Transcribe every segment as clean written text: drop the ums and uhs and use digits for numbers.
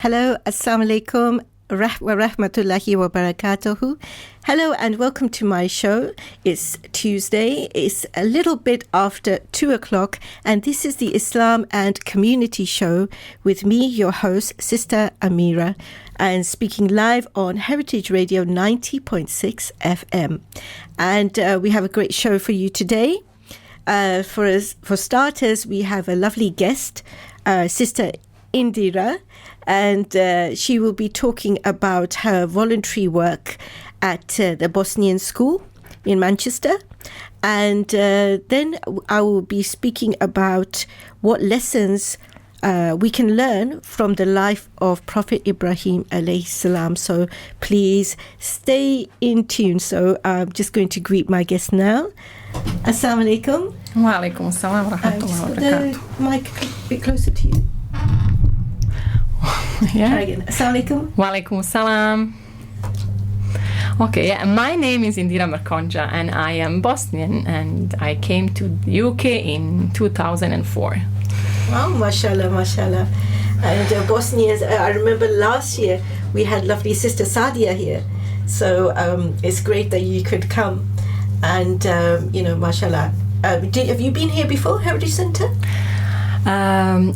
Hello, Assalamu alaikum, wa rahmatullahi wa barakatuhu. Hello and welcome to my show. It's Tuesday. It's a little bit after 2 o'clock, and this is the Islam and Community Show with me, your host, Sister Amira, and speaking live on Heritage Radio 90.6 FM. And we have a great show for you today. For starters, we have a lovely guest, Sister Indira, and she will be talking about her voluntary work at the Bosnian school in Manchester. And then I will be speaking about what lessons we can learn from the life of Prophet Ibrahim alayhi salam. So please stay in tune. So I'm just going to greet my guest now. Assalamu alaikum. Wa alaikum assalam wa rahmatullahi wa barakatuh. The mic a bit closer to you. Yeah. Try again. Assalamu alaikum. Wa alaikum assalam. Okay, yeah. My name is Indira Merkonja and I am Bosnian, and I came to the UK in 2004. Wow, mashallah, mashallah. And Bosnians, I remember last year we had lovely Sister Sadia here. So it's great that you could come. And, mashallah. Have you been here before, Heritage Centre?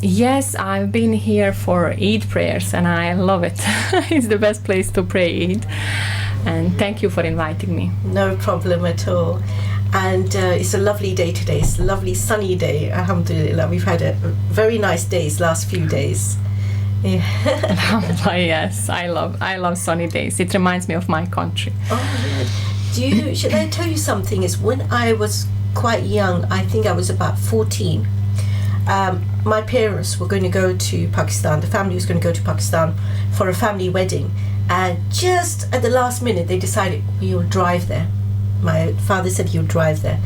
Yes, I've been here for Eid prayers and I love it. It's the best place to pray Eid. And thank you for inviting me. No problem at all. And it's a lovely day today. It's a lovely sunny day. Alhamdulillah. We've had a very nice days last few days. Yeah. Alhamdulillah, yes. I love sunny days. It reminds me of my country. Oh, good. Should I tell you something? Is when I was quite young, I think I was about 14. My parents were going to go to Pakistan. The family was going to go to Pakistan for a family wedding, and just at the last minute they decided we'll drive there. My father said he'll drive there,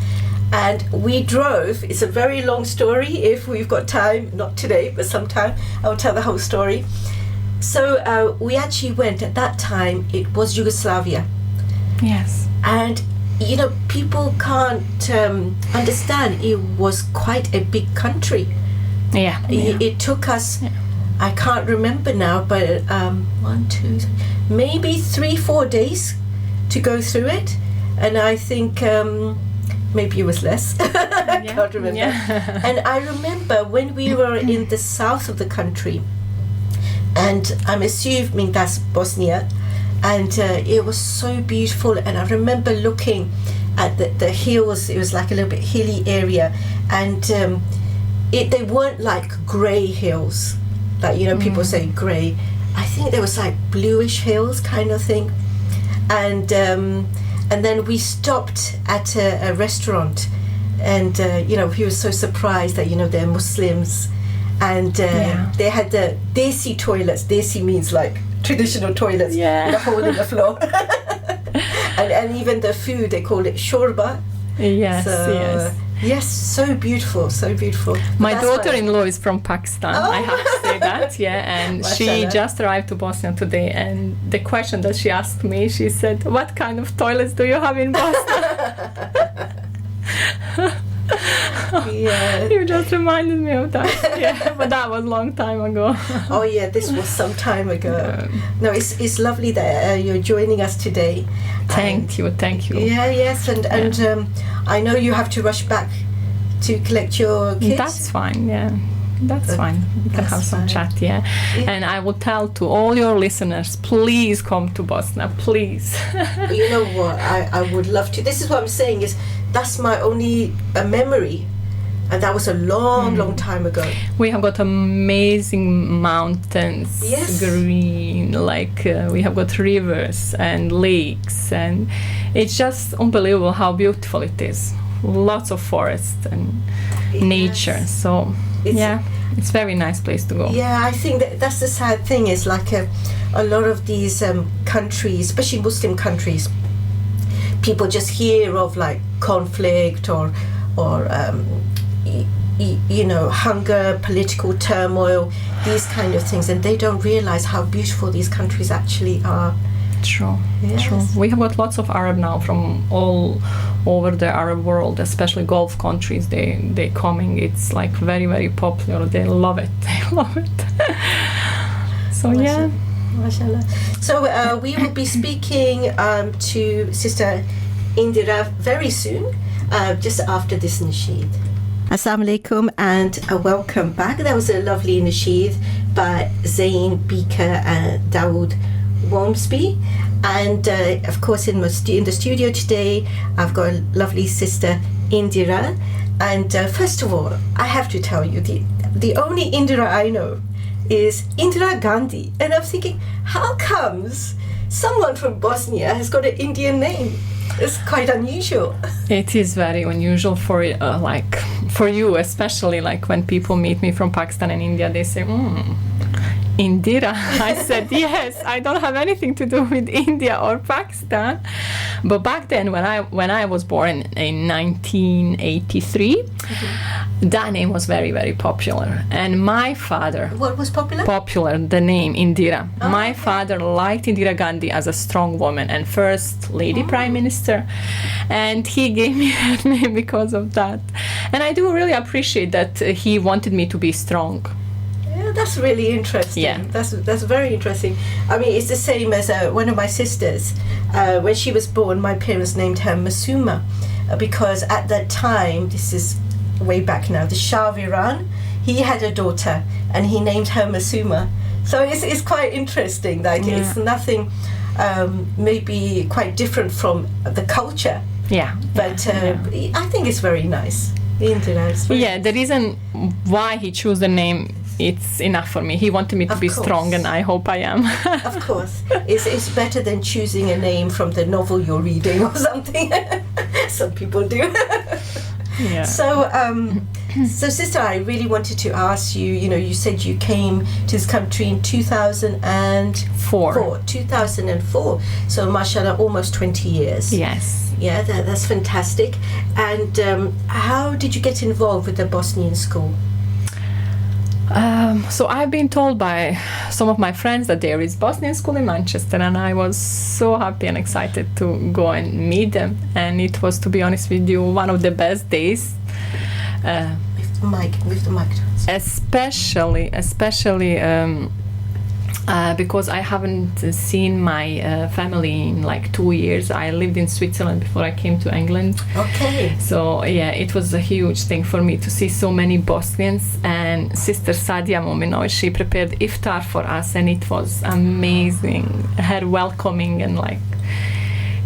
and we drove. It's a very long story. If we've got time, not today but sometime, I'll tell the whole story. So we actually went. At that time it was Yugoslavia. Yes. And people can't understand it was quite a big country. Yeah. It took us, I can't remember now, but maybe 3-4 days to go through it. And I think maybe it was less. I can't remember. Yeah. And I remember when we were in the south of the country, and I'm assuming that's Bosnia, and it was so beautiful. And I remember looking at the hills. It was like a little bit hilly area, and they weren't like grey hills, like people say grey. I think there was like bluish hills kind of thing. And then we stopped at a restaurant, and he was so surprised that they're Muslims, and they had the desi toilets. Desi means like traditional toilets with a hole in the floor. and even the food, they call it shorba. Yes, so beautiful, so beautiful. My daughter-in-law is from Pakistan. I have to say that, and she just arrived to Bosnia today, and the question that she asked me, she said, what kind of toilets do you have in Bosnia? Yeah. You just reminded me of that. Yeah, but that was a long time ago. Oh yeah, this was some time ago. No, it's lovely that you're joining us today. Thank you. Yeah, yes, and I know you have to rush back to collect your kids. That's fine, That's fine. We can have some chat, And I will tell to all your listeners, please come to Bosnia, please. You know what? I would love to. This is what I'm saying is that's my only memory, and that was a long time ago. We have got amazing mountains, green, we have got rivers and lakes, and it's just unbelievable how beautiful it is. Lots of forest and nature, so it's a very nice place to go. Yeah, I think that's the sad thing is like a lot of these countries, especially Muslim countries, people just hear of like conflict or hunger, political turmoil, these kind of things, and they don't realize how beautiful these countries actually are. True. We have got lots of Arab now from all over the Arab world, especially Gulf countries. They coming. It's like very, very popular. They love it. So yeah. Mashallah. So we will be speaking to Sister Indira very soon, just after this nasheed. Assalamu alaikum and welcome back. That was a lovely nasheed by Zain Beaker and Dawood Wormsby. And of course in the studio today I've got a lovely Sister Indira. And first of all, I have to tell you, the only Indira I know is Indira Gandhi. And I'm thinking, how comes someone from Bosnia has got an Indian name? It's quite unusual. It is very unusual for you, especially like when people meet me from Pakistan and India, they say, Indira. I said, yes, I don't have anything to do with India or Pakistan. But back then, when I was born in 1983, that name was very, very popular. And my father... What was popular? Popular, the name Indira. Oh, my father liked Indira Gandhi as a strong woman and first lady prime minister. And he gave me that name because of that. And I do really appreciate that he wanted me to be strong. Yeah, that's really interesting. Yeah. That's very interesting. I mean, it's the same as one of my sisters. When she was born, my parents named her Masuma because at that time, this is way back now, the Shah of Iran, he had a daughter and he named her Masuma. So it's quite interesting. Like it's nothing, maybe quite different from the culture. Yeah. But I think it's very nice. The reason why he chose the name, it's enough for me. He wanted me to be strong, and I hope I am. Of course. It's better than choosing a name from the novel you're reading or something. Some people do. Yeah. So, sister, I really wanted to ask you, you said you came to this country in 2004. 2004. So, mashallah, almost 20 years. Yes. Yeah, that's fantastic. And how did you get involved with the Bosnian school? So I've been told by some of my friends that there is Bosnian school in Manchester, and I was so happy and excited to go and meet them. And it was, to be honest with you, one of the best days. With the mic. Especially because I haven't seen my family in like 2 years. I lived in Switzerland before I came to England. Okay. So yeah, it was a huge thing for me to see so many Bosnians. And Sister Sadia Momino, she prepared iftar for us, and it was amazing. Her welcoming and like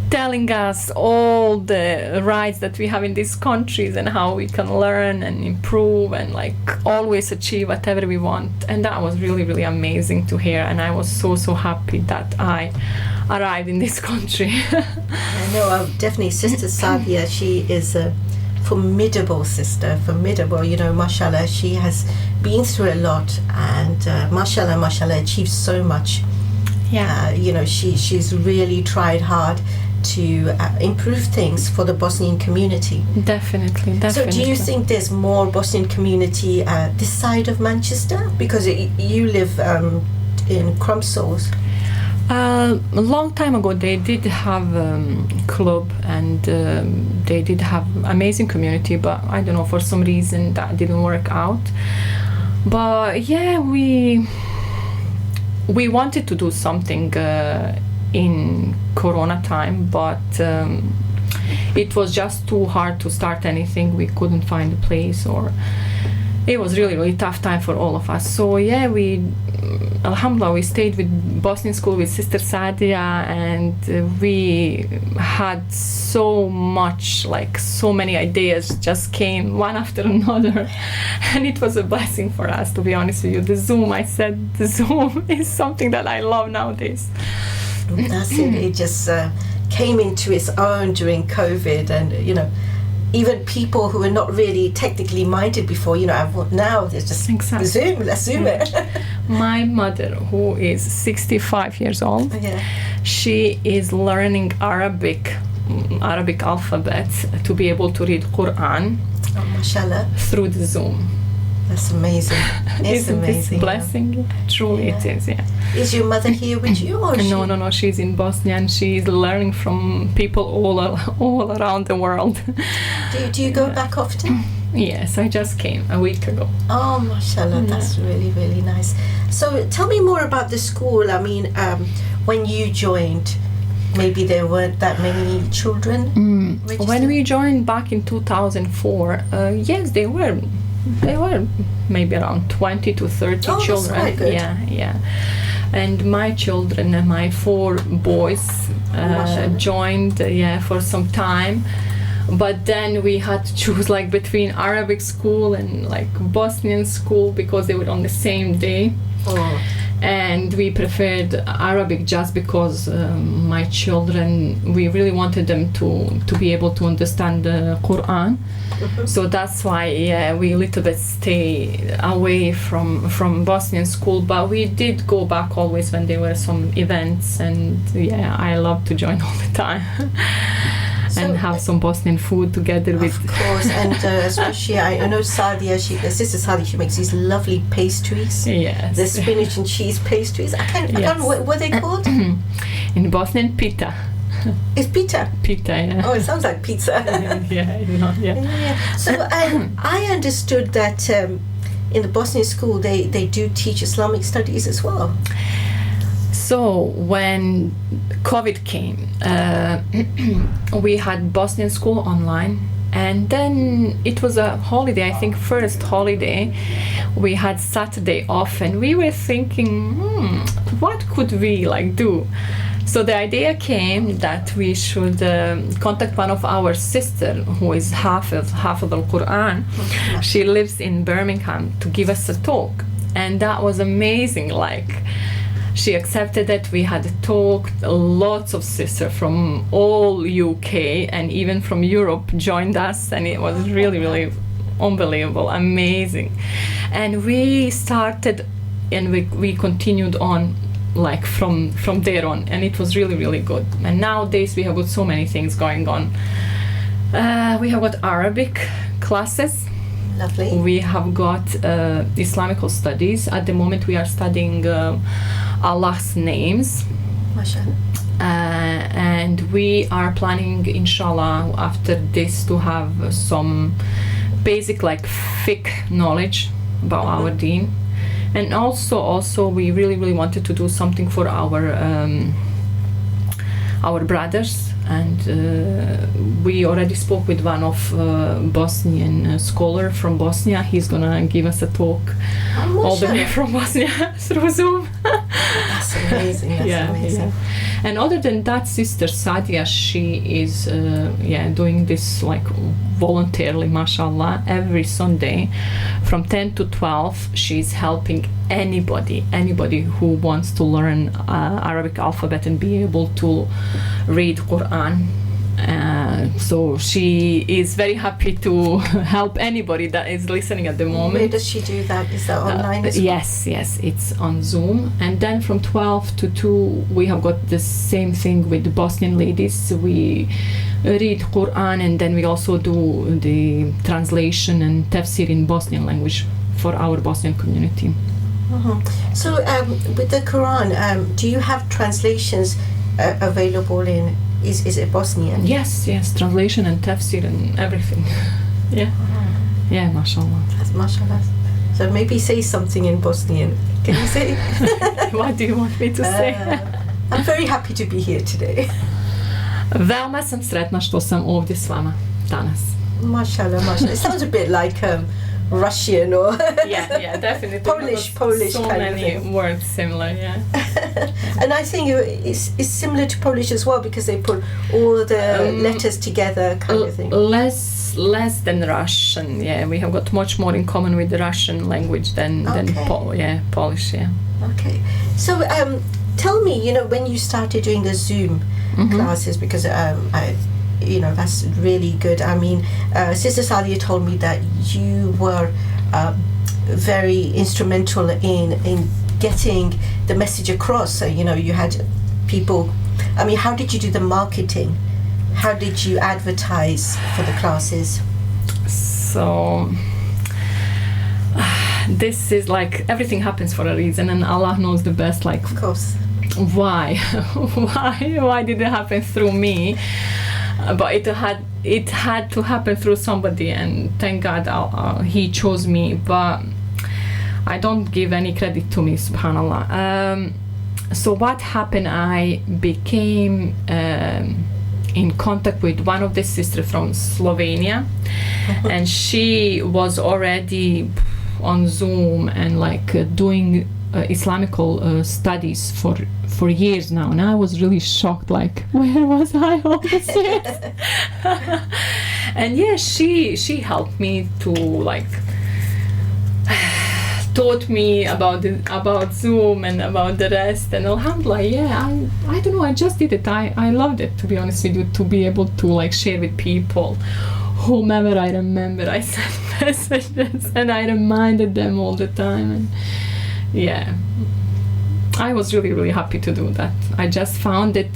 telling us all the rights that we have in these countries and how we can learn and improve and like always achieve whatever we want. And that was really, really amazing to hear. And I was so happy that I arrived in this country. I know, definitely Sister Sadia, she is a formidable sister, mashallah. She has been through a lot and mashallah, achieved so much. Yeah. She's really tried hard to improve things for the Bosnian community. Definitely. So do you think there's more Bosnian community this side of Manchester? Because you live in Crumsall. A long time ago they did have club and they did have amazing community, but I don't know, for some reason that didn't work out. But yeah, we wanted to do something in Corona time, but it was just too hard to start anything. We couldn't find a place, or it was really, really tough time for all of us. So yeah, alhamdulillah, we stayed with Bosnian school with Sister Sadia, and we had so much, like so many ideas just came one after another, and it was a blessing for us, to be honest with you. The Zoom is something that I love nowadays. That's it. It just came into its own during COVID, and even people who were not really technically minded before, now there's just exactly. Zoom. Let's Zoom it. My mother, who is 65 years old, she is learning Arabic alphabet to be able to read Quran. Oh, mashallah. Through the Zoom. That's amazing. It's Isn't amazing. This blessing? Truly it is, yeah. Is your mother here with you? Or No, she's in Bosnia, and she's learning from people all around the world. Do you go back often? Yes, I just came a week ago. Oh, mashallah, that's really, really nice. So tell me more about the school. I mean, when you joined, maybe there weren't that many children registered? When we joined back in 2004, yes, they were maybe around 20 to 30 children. That's quite good. Yeah. And my children, my 4 boys, joined for some time. But then we had to choose like between Arabic school and like Bosnian school because they were on the same day. Oh. And we preferred Arabic just because my children, we really wanted them to be able to understand the Quran. So that's why we a little bit stay away from Bosnian school, but we did go back always when there were some events, and I love to join all the time. And have some Bosnian food together with. Of course, and especially I know Sadia, Sister Sadia, she makes these lovely pastries. Yes. The spinach and cheese pastries. I can't remember what they called. In Bosnian, pita. It's pita. Pita, yeah. Oh, it sounds like pizza. Yeah. So I understood that in the Bosnian school they do teach Islamic studies as well. So when COVID came, we had Bosnian school online, and then it was a holiday, I think first holiday, we had Saturday off, and we were thinking, what could we like do? So the idea came that we should contact one of our sister who is half of the Quran. She lives in Birmingham to give us a talk, and that was amazing. Like, she accepted that we had a talk. Lots of sisters from all UK and even from Europe joined us, and it was really, really unbelievable, amazing. And we started and we continued on like from there on, and it was really, really good. And nowadays we have got so many things going on. We have got Arabic classes. Lovely. We have got Islamical studies. At the moment we are studying Allah's names. Mashallah. And we are planning, inshallah, after this to have some basic like fiqh knowledge about our deen. And also we really wanted to do something for our brothers, and we already spoke with one of Bosnian scholar from Bosnia. He's gonna give us a talk all the way from Bosnia through Zoom. That's amazing. That's amazing. Yeah. And other than that, Sister Sadia, she is doing this like voluntarily, mashallah, every Sunday from 10 to 12. She's helping anybody who wants to learn Arabic alphabet and be able to read Quran. So she is very happy to help anybody that is listening at the moment. Where does she do that? Is that online as well? Yes, it's on Zoom. And then from 12 to 2 we have got the same thing with the Bosnian ladies. We read Quran, and then we also do the translation and tafsir in Bosnian language for our Bosnian community. So with the Quran, do you have translations available in, is it Bosnian? Yes, translation and tafsir and everything. Yeah, mashallah. That's mashallah. So maybe say something in Bosnian. Can you say? What do you want me to say? I'm very happy to be here today. Veoma sam sretna što sam ovdje s vama danas. Mashallah. It sounds a bit like Russian or yeah, definitely. Polish so kind many of thing. words similar, yeah. And I think it's similar to Polish as well, because they put all the letters together, kind of thing. Less than Russian. Yeah, we have got much more in common with the Russian language than Polish. Yeah. Okay. So tell me, when you started doing the Zoom classes, because that's really good. I mean, Sister Sadia told me that you were very instrumental in getting the message across. So, you had people. I mean, how did you do the marketing? How did you advertise for the classes? So this is like, everything happens for a reason, and Allah knows the best. Like, of course. Why did it happen through me? but it had to happen through somebody, and thank God he chose me. But I don't give any credit to me, subhanallah. So what happened, I became in contact with one of the sisters from Slovenia, and she was already on Zoom and like doing Islamical studies for years now, and I was really shocked, like, where was I all this years? And yeah, she helped me to like taught me about Zoom and about the rest, and alhamdulillah, yeah, I don't know, I just did it. I loved it, to be honest with you, to be able to like share with people. Whomever I remember, I sent messages and I reminded them all the time, and yeah, I was really, really happy to do that. I just found it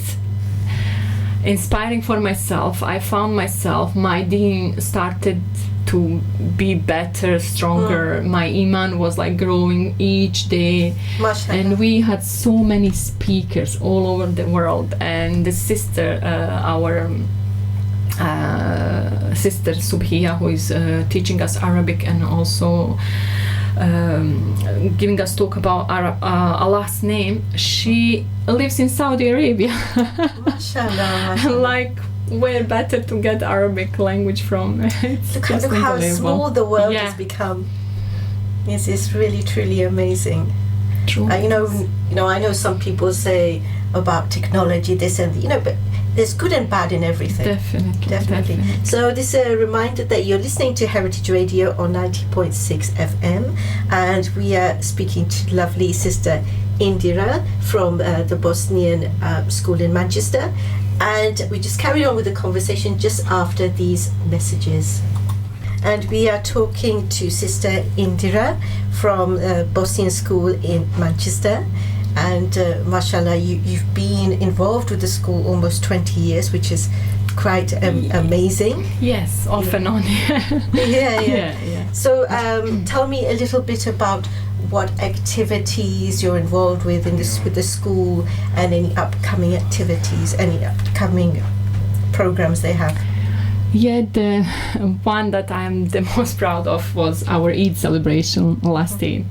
inspiring for myself. I found myself, my deen started to be better, stronger. My iman was like growing each day. Mashallah. And we had so many speakers all over the world, and the sister, our sister Subhiya, who is teaching us Arabic and also giving us talk about Allah's name, she lives in Saudi Arabia. Mashallah, mashallah. Like, where better to get Arabic language from? Look how small the world has become. It's really, truly amazing. True. I know some people say about technology this and but there's good and bad in everything. Definitely. So this is a reminder that you're listening to Heritage Radio on 90.6 FM, and we are speaking to lovely sister Indira from the Bosnian school in Manchester, and we just carry on with the conversation just after these messages. And we are talking to Sister Indira from Bosnian School in Manchester. And mashallah, you've been involved with the school almost 20 years, which is quite amazing. Yes, off and on. Yeah. So tell me a little bit about what activities you're involved with with the school, and any upcoming activities, any upcoming programs they have. Yeah, the one that I'm the most proud of was our Eid celebration last Eid.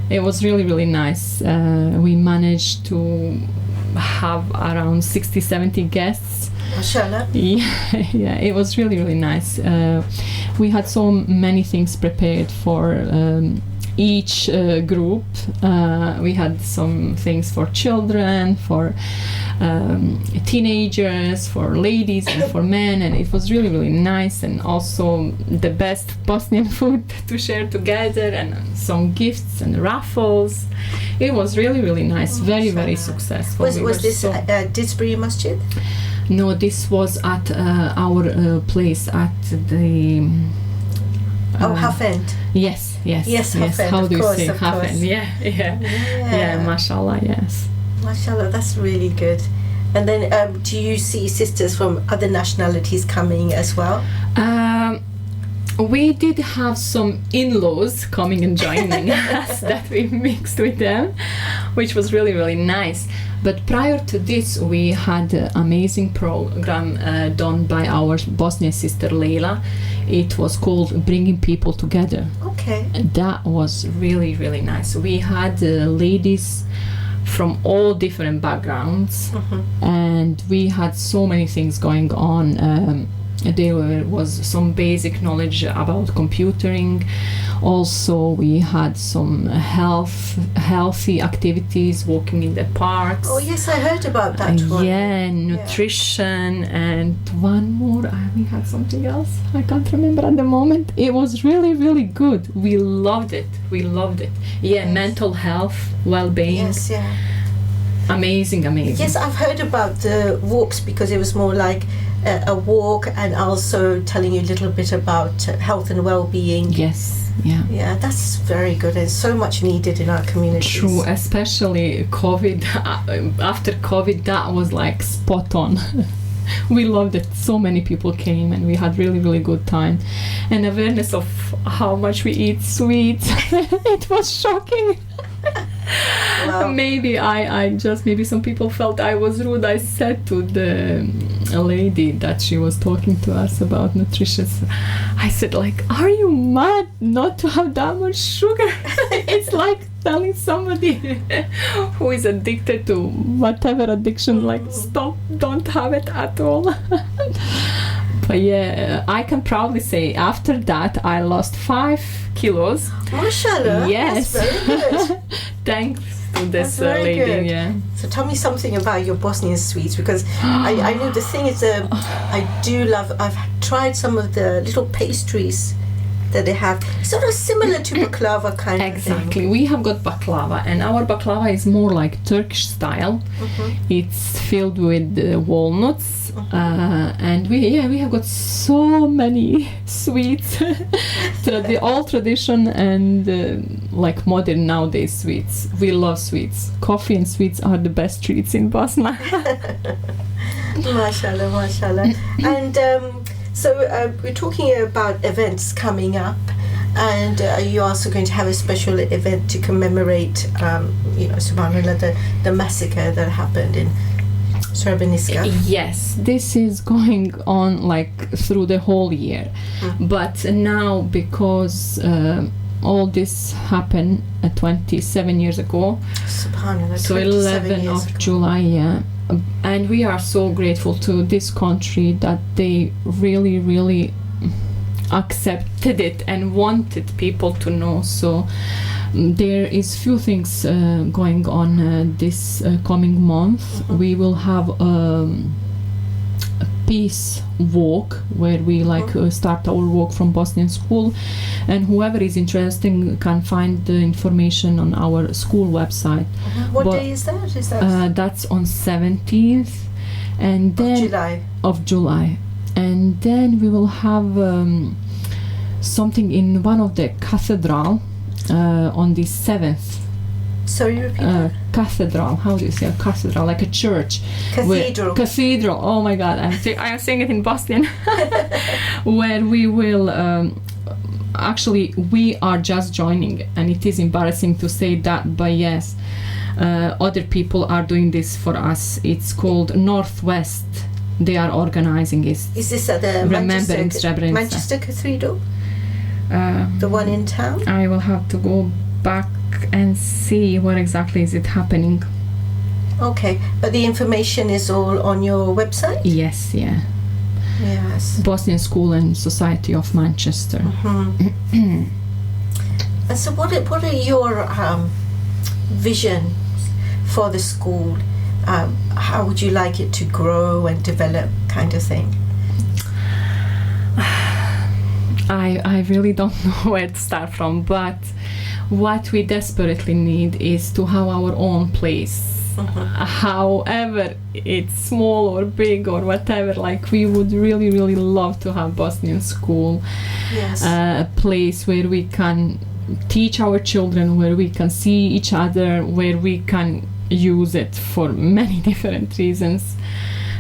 It was really, really nice. We managed to have around 60-70 guests. Mashallah. Yeah, it was really, really nice. We had so many things prepared for each group. We had some things for children, for teenagers, for ladies and for men, and it was really, really nice, and also the best Bosnian food to share together, and some gifts and raffles. It was really, really nice. Very, very successful. Was this at Didsbury Masjid? No, this was at our place at the Half End. Yes. Half End. How do you say Half End? Yeah, mashallah, yes. Mashallah, that's really good. And then do you see sisters from other nationalities coming as well? We did have some in-laws coming and joining us that we mixed with them, which was really, really nice. But prior to this, we had an amazing program done by our Bosnian sister Leila. It was called Bringing People Together. Okay. That was really, really nice. We had ladies from all different backgrounds, and we had so many things going on. There was some basic knowledge about computing. Also, we had some healthy activities, walking in the parks. Oh yes, I heard about that one. Yeah, nutrition, and one more. We had something else. I can't remember at the moment. It was really, really good. We loved it. Yeah, yes. Mental health, well-being. Yes, yeah. Amazing. Yes, I've heard about the walks, because it was more like a walk, and also telling you a little bit about health and well-being. Yes, yeah, that's very good, and so much needed in our communities. True, especially COVID. After COVID, that was like spot on. We loved it. So many people came, and we had really, really good time, and awareness of how much we eat sweets. It was shocking. Wow. Maybe maybe some people felt I was rude. I said to the lady that she was talking to us about nutrition, I said like, are you mad not to have that much sugar? It's like telling somebody who is addicted to whatever addiction, like, stop, don't have it at all. But yeah, I can proudly say after that I lost 5 kilos. Mashallah. Yes. That's very good. Thanks to this That's very lady. good. Yeah. So tell me something about your Bosnian sweets, because I know the thing is, I do love, I've tried some of the little pastries that they have, sort of similar to baklava kind of Exactly. thing. We have got baklava, and our baklava is more like Turkish style. It's filled with walnuts, and we have got so many sweets. The old tradition and like modern nowadays sweets. We love sweets. Coffee and sweets are the best treats in Bosnia. Mashallah, mashallah. And so we're talking about events coming up, and you're also going to have a special event to commemorate, subhanAllah, the massacre that happened in Srebrenica. Yes, this is going on like through the whole year, but now because all this happened 27 years ago, SubhanAllah, so 27 11 years of ago. July, yeah. And we are so grateful to this country that they really, really accepted it and wanted people to know. So there is few things going on this coming month. We will have a peace walk where we start our walk from Bosnian school, and whoever is interested can find the information on our school website. What day is that? Is that that's on 17th and then of July? Of July, and then we will have something in one of the cathedral on the 7th. Sorry, repeat that. Cathedral. How do you say a cathedral? Like a church. Cathedral. Cathedral. Oh my God! I am saying it in Bosnian. Where we will. Actually, we are just joining, and it is embarrassing to say that, but yes, other people are doing this for us. It's called Northwest. They are organizing it. Is this at the Manchester Cathedral? The one in town? I will have to go back and see what exactly is it happening. Okay, but the information is all on your website? Yes, yeah. Yes. Bosnian School and Society of Manchester. And so what are your visions for the school? How would you like it to grow and develop, kind of thing? I really don't know where to start from, but what we desperately need is to have our own place. However it's small or big or whatever, like we would really, really love to have Bosnian school. Yes. A place where we can teach our children, where we can see each other, where we can use it for many different reasons.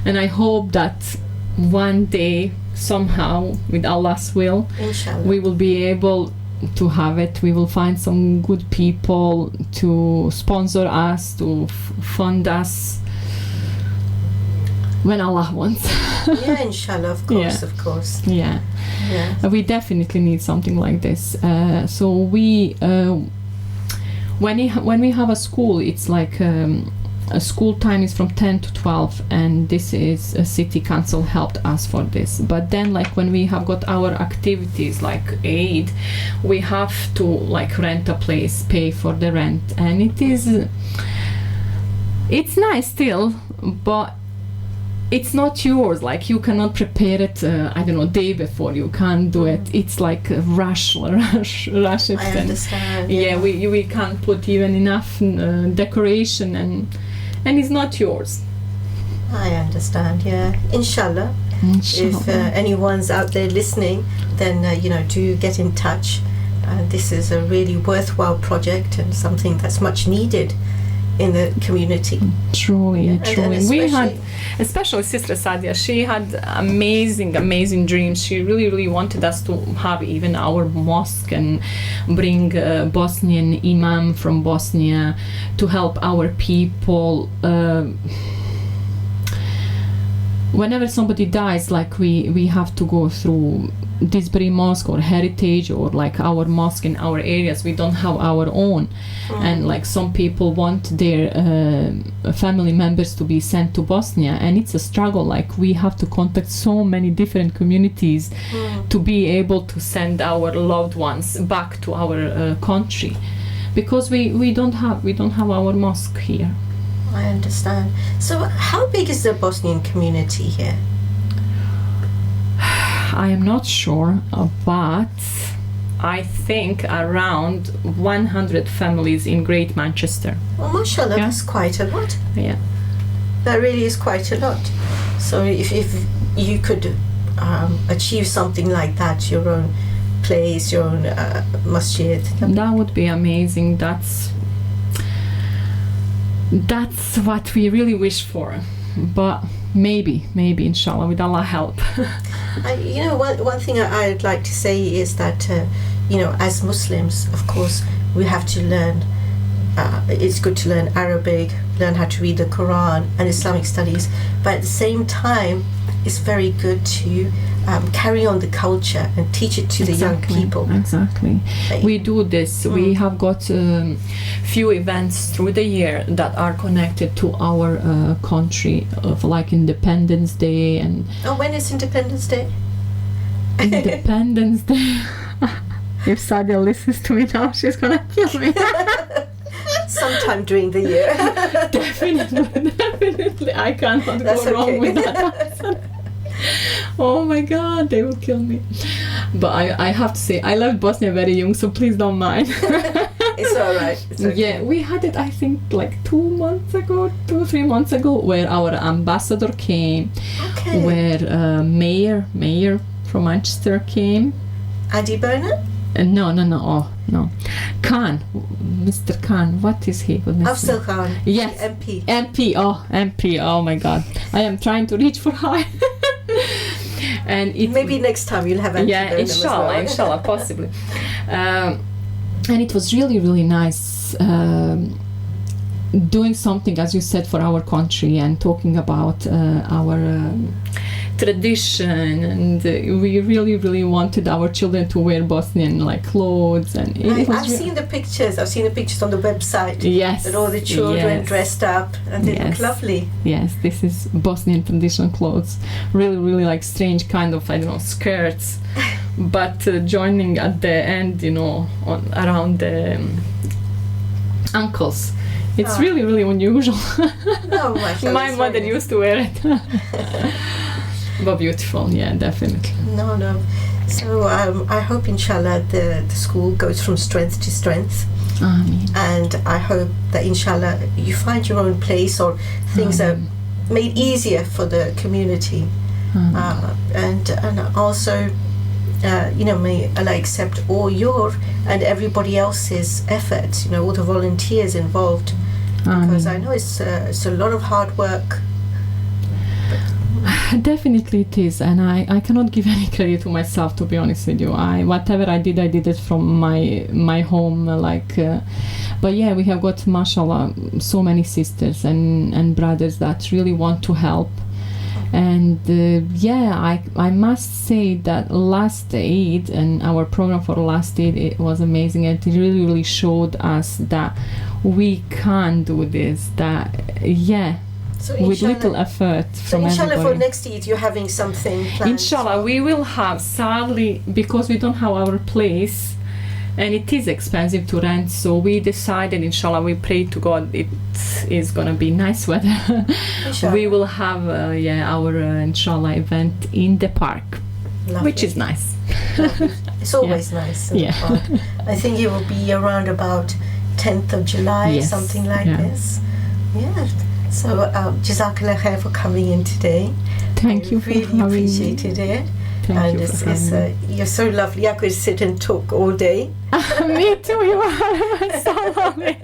And I hope that one day, somehow, with Allah's will, Inshallah, we will be able to have it. We will find some good people to sponsor us, to fund us when Allah wants. Yeah, inshallah, of course, Yeah. of course. Yeah. Yeah. We definitely need something like this. So we, when we have a school, it's like a school time is from 10 to 12, and this is a city council helped us for this. But then, like when we have got our activities like aid, we have to like rent a place, pay for the rent, and it's nice still, but it's not yours. Like you cannot prepare it day before. You can't do it. It's like a rush it. I understand. Yeah, we can't put even enough decoration, and it's not yours. I understand, yeah. Inshallah. If anyone's out there listening, then do get in touch. This is a really worthwhile project and something that's much needed in the community. Truly. We had, especially- especially Sister Sadia, she had amazing dreams. She really wanted us to have even our mosque and bring Bosnian imam from Bosnia to help our people. Whenever somebody dies, like we have to go through Disbury Mosque or Heritage or like our mosque in our areas. We don't have our own, and like some people want their family members to be sent to Bosnia, and it's a struggle. Like we have to contact so many different communities to be able to send our loved ones back to our country, because we don't have our mosque here. I understand. So how big is the Bosnian community here? I am not sure, but I think around 100 families in Great Manchester. Well, mashallah, Yeah. that's quite a lot. Yeah. That really is quite a lot. So if you could achieve something like that, your own place, your own masjid. That would be amazing. That's what we really wish for. But maybe, inshallah, with Allah help. One thing I'd like to say is that, as Muslims, of course, we have to learn. It's good to learn Arabic, learn how to read the Quran and Islamic studies. But at the same time, it's very good to carry on the culture and teach it to the young people. Exactly. We do this. We have got few events through the year that are connected to our country, of like Independence Day and. Oh, when is Independence Day? Independence Day. If Sadia listens to me now, she's gonna kill me. Sometime during the year. Definitely. I cannot That's go wrong okay. with that. Oh my God, they will kill me. But I have to say, I left Bosnia very young, so please don't mind. It's all right. It's okay. Yeah, we had it, I think, like 2-3 months ago, where our ambassador came, Okay. where mayor from Manchester came. Adi Berner? No. Khan, Mr. Khan, what is he? Goodness me. Afzal Khan. Yes. MP. Oh my God, I am trying to reach for high. And it Maybe next time you'll have Adi Berner as well. inshallah, possibly. And it was really nice doing something, as you said, for our country and talking about our tradition, and we really wanted our children to wear Bosnian like clothes, and I've seen the pictures. I've seen the pictures on the website. Yes, That all the children yes. dressed up and they look Yes. lovely. Yes, this is Bosnian traditional clothes. Really like strange kind of, I don't know, skirts, but joining at the end, around the ankles. It's Oh. really unusual. Oh, mashallah, My it's mother very nice. used to wear it. But beautiful, yeah, definitely. No. So I hope, inshallah, the school goes from strength to strength. Ameen. And I hope that, inshallah, you find your own place, or things are made easier for the community. And also, may Allah accept all your and everybody else's efforts, all the volunteers involved. Because I know it's a lot of hard work. Definitely it is, and I cannot give any credit to myself, to be honest with you. Whatever I did it from my home, but yeah, we have got, mashallah, so many sisters and brothers that really want to help. And I must say that last Eid and our program for last Eid, it was amazing, and it really showed us that we can do this, So with little effort from inshallah, everybody. for next Eid, you're having something planned. Inshallah, we will have, sadly, because we don't have our place, and it is expensive to rent, so we decided, inshallah, we pray to God it is gonna be nice weather. Inshallah. We will have our inshallah event in the park, Lovely. which is nice. Lovely. It's always nice. Yeah. I think it will be around about 10th of July, Yes. something like Yeah. this. Yeah. So, Jazakallah khair for coming in today. Thank you for really having me. appreciated it. Thank And you it's, for having me. you're so lovely. I could sit and talk all day. Me too, you are so lovely.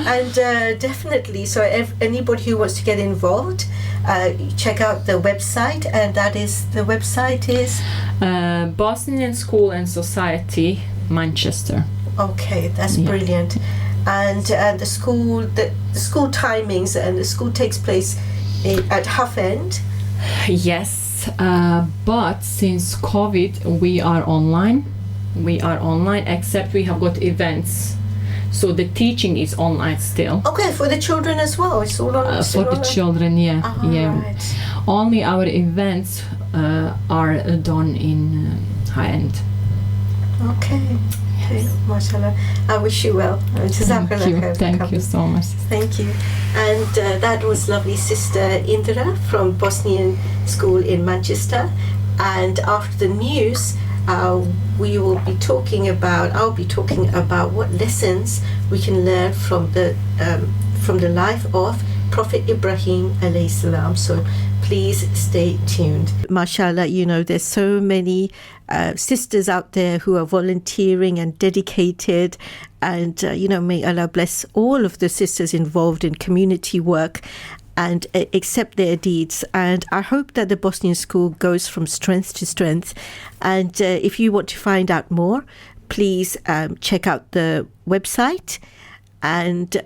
And definitely, so if anybody who wants to get involved, check out the website, and the website is Bosnian School and Society, Manchester. Okay, that's brilliant. And the school timings, and the school takes place at Hough End. Yes, but since COVID, we are online. Except we have got events. So the teaching is online still. Okay, for the children as well. It's all on. For the children, yeah. Right. Only our events are done in high end. Okay. Yes. Mashallah. I wish you well. Thank you so much. Thank you. And that was lovely Sister Indra from Bosnian School in Manchester. And after the news, I'll be talking about what lessons we can learn from the life of Prophet Ibrahim alayhi salam. So please stay tuned. Mashallah, there's so many sisters out there who are volunteering and dedicated, and may Allah bless all of the sisters involved in community work and accept their deeds. And I hope that the Bosnian school goes from strength to strength. And if you want to find out more, please check out the website. And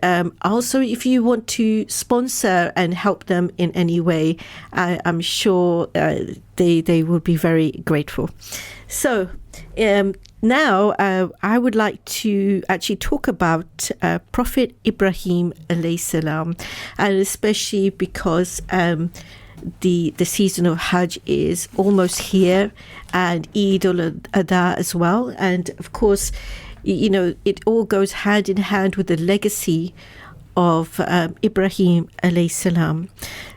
also, if you want to sponsor and help them in any way, I'm sure they will be very grateful. So now I would like to actually talk about Prophet Ibrahim alayhi salam, and especially because the season of Hajj is almost here, and Eid al-Adha as well. And of course, it all goes hand in hand with the legacy of Ibrahim alayhi salam.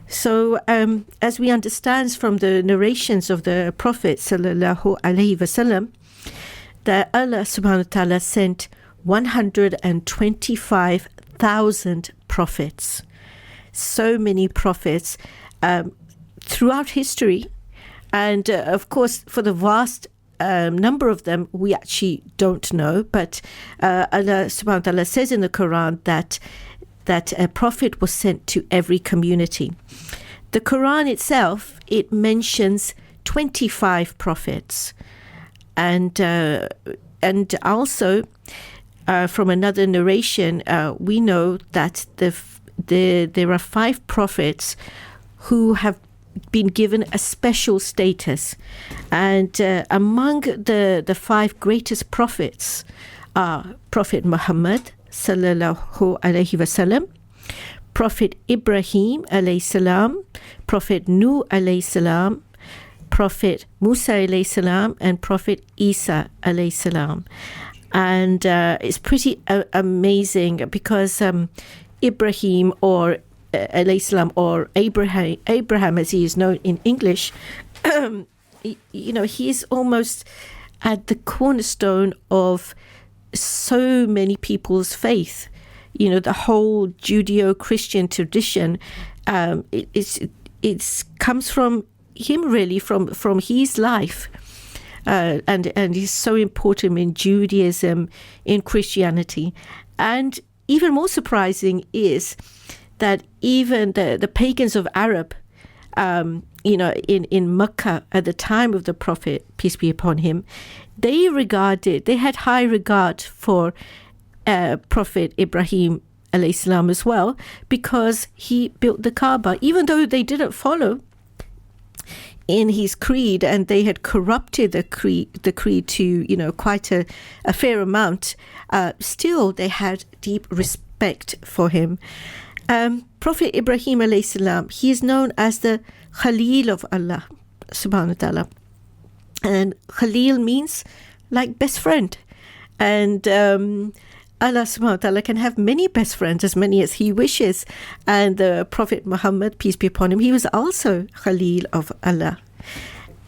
So as we understand from the narrations of the Prophet sallallahu alaihi wasallam, that Allah subhanahu wa ta'ala sent 125,000 prophets. So many prophets throughout history. And of course, for the vast number of them, we actually don't know. But Allah subhanahu wa ta'ala says in the Quran that a prophet was sent to every community. The Quran itself, it mentions 25 prophets. And also from another narration, we know that there are 5 prophets who have been given a special status. And among the 5 greatest prophets are Prophet Muhammad sallallahu alaihi wasallam, Prophet Ibrahim alayhi salam, Prophet Nuh alayhi salam, Prophet Musa alayhi salam, and Prophet Isa alayhi salam. And it's pretty amazing because Ibrahim, or alayhi salam, or Abraham as he is known in English, he is almost at the cornerstone of so many people's faith. The whole Judeo-Christian tradition, it comes from him, really, from his life, and he's so important in Judaism, in Christianity. And even more surprising is that even the pagans of Arab, in Mecca at the time of the Prophet, peace be upon him, they had high regard for Prophet Ibrahim alayhi salam as well, because he built the Kaaba, even though they didn't follow in his creed, and they had corrupted the creed to quite a fair amount. Still, they had deep respect for him. Prophet Ibrahim alayhi salam, he is known as the Khalil of Allah subhanahu wa ta'ala, and Khalil means like best friend. And Allah subhanahu wa ta'ala can have many best friends, as many as he wishes. And the Prophet Muhammad, peace be upon him, he was also Khalil of Allah.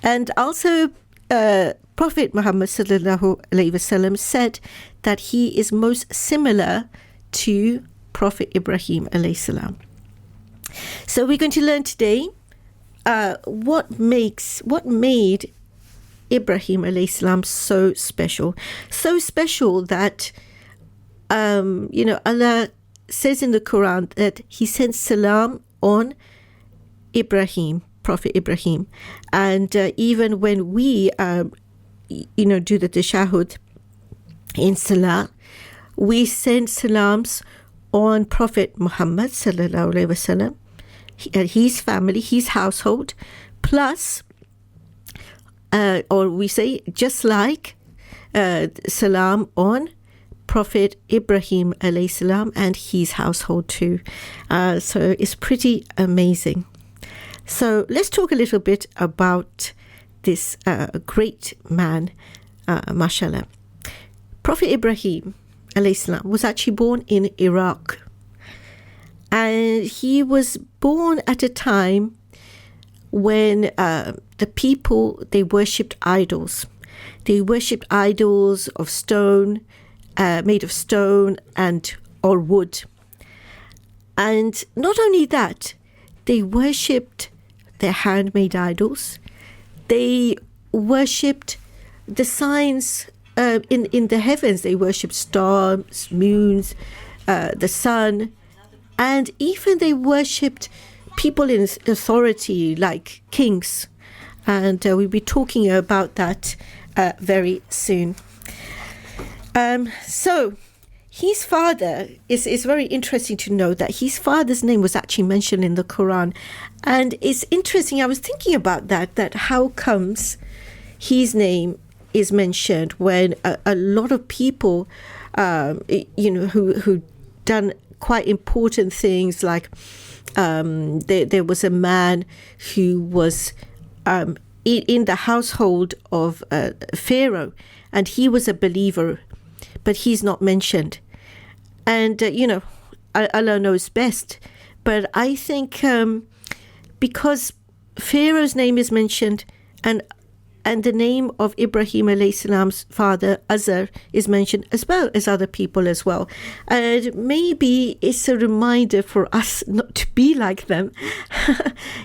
And also Prophet Muhammad sallallahu alayhi wasallam said that he is most similar to Prophet Ibrahim alayhi salam. So we're going to learn today what made Ibrahim alayhi salam so special that Allah says in the Quran that he sent salam on Ibrahim, Prophet Ibrahim. And even when we, do the tashahud in salah, we send salams on Prophet Muhammad sallallahu alaihi wasallam, his family, his household, plus, or we say just like salam on Prophet Ibrahim alayhi salam and his household too. So it's pretty amazing. So let's talk a little bit about this great man, mashallah. Prophet Ibrahim alayhi salam was actually born in Iraq. And he was born at a time when the people, they worshipped idols. They worshipped idols of stone, made of stone and or wood. And not only that, they worshipped their handmade idols. They worshipped the signs in the heavens. They worshipped stars, moons, the sun, and even they worshipped people in authority like kings. And we'll be talking about that very soon. So his father is very interesting to know that his father's name was actually mentioned in the Quran. And it's interesting, I was thinking about that how comes his name is mentioned when a lot of people, who done quite important things, like there was a man who was in the household of Pharaoh, and he was a believer, but he's not mentioned. And, Allah knows best. But I think because Pharaoh's name is mentioned and the name of Ibrahim alayhi salam's father, Azar, is mentioned as well as other people as well. And maybe it's a reminder for us not to be like them,